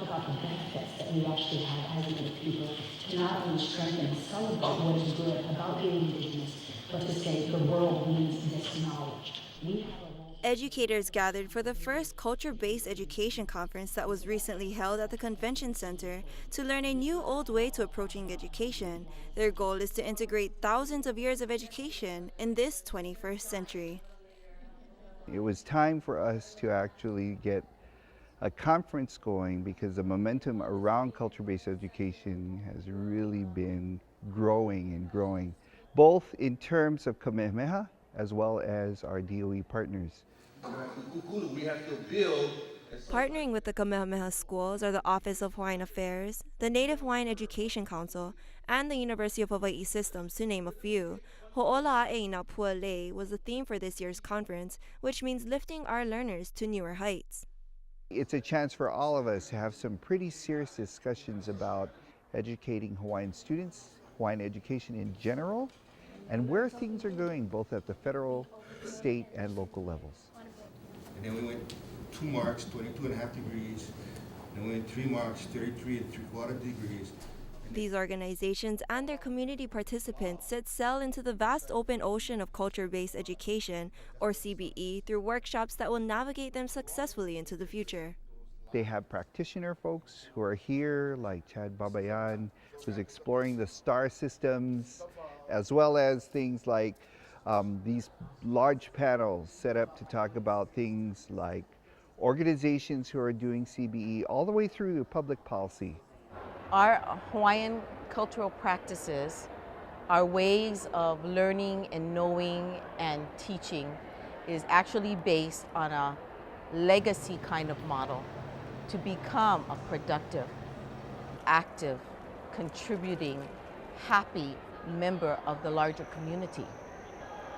talk about the benefits that we actually have as Native people to not only strengthen and celebrate what is good about being Indigenous, but to say the world needs this knowledge. We have a role. Educators gathered for the first culture-based education conference that was recently held at the convention center to learn a new old way to approaching education. Their goal is to integrate thousands of years of education in this 21st century. It was time for us to actually get a conference going because the momentum around culture-based education has really been growing and growing, both in terms of Kamehameha as well as our DOE partners. We have to build. Partnering with the Kamehameha schools are the Office of Hawaiian Affairs, the Native Hawaiian Education Council, and the University of Hawaii Systems, to name a few. Ho'ola'e na pua'lei was the theme for this year's conference, which means lifting our learners to newer heights. It's a chance for all of us to have some pretty serious discussions about educating Hawaiian students, Hawaiian education in general, and where things are going both at the federal, state, and local levels. And then we went 2 marks, 22.5 degrees. Then we went 3 marks, 33.75 degrees. These organizations and their community participants set sail into the vast open ocean of culture-based education, or CBE, through workshops that will navigate them successfully into the future. They have practitioner folks who are here, like Chad Babayan, who's exploring the star systems, as well as things like these large panels set up to talk about things like organizations who are doing CBE all the way through to public policy. Our Hawaiian cultural practices, our ways of learning and knowing and teaching is actually based on a legacy kind of model to become a productive, active, contributing, happy member of the larger community.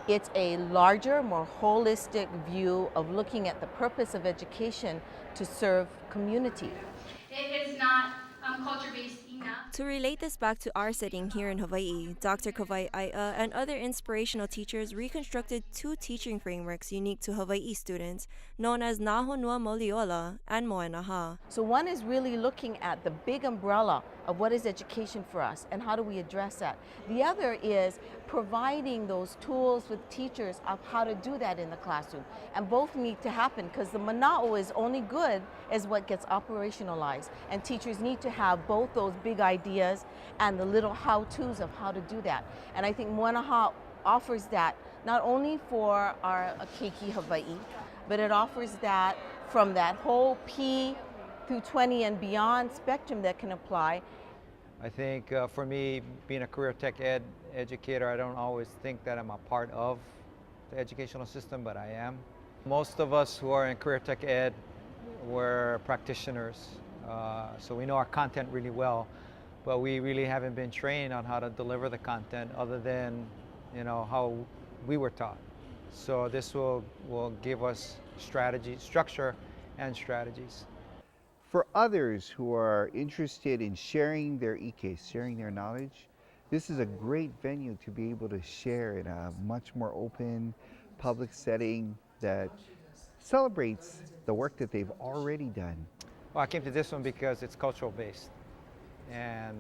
It's a larger, more holistic view of looking at the purpose of education to serve community. It is not culture-based enough. To relate this back to our setting here in Hawaii, Dr. Kawaiʻaia and other inspirational teachers reconstructed 2 teaching frameworks unique to Hawaii students, known as Nahonua Moliola and Moenaha. So one is really looking at the big umbrella of what is education for us and how do we address that. The other is providing those tools with teachers of how to do that in the classroom. And both need to happen because the mana'o is only good as what gets operationalized. And teachers need to have both those big ideas and the little how-tos of how to do that. And I think Moenaha offers that not only for our Keiki Hawaii, but it offers that from that whole P through 20 and beyond spectrum that can apply. I think for me, being a career tech ed educator, I don't always think that I'm a part of the educational system, but I am. Most of us who are in career tech ed, we're practitioners, so we know our content really well, but we really haven't been trained on how to deliver the content other than, how we were taught. So this will give us strategy, structure, and strategies. For others who are interested in sharing their ike, sharing their knowledge, this is a great venue to be able to share in a much more open, public setting that celebrates the work that they've already done. Well, I came to this one because it's cultural based, and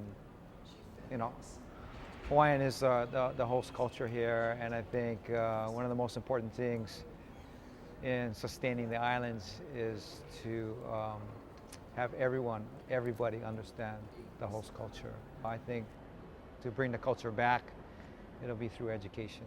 Hawaiian is the host culture here, and I think one of the most important things in sustaining the islands is to have everybody understand the host culture. I think to bring the culture back, it'll be through education.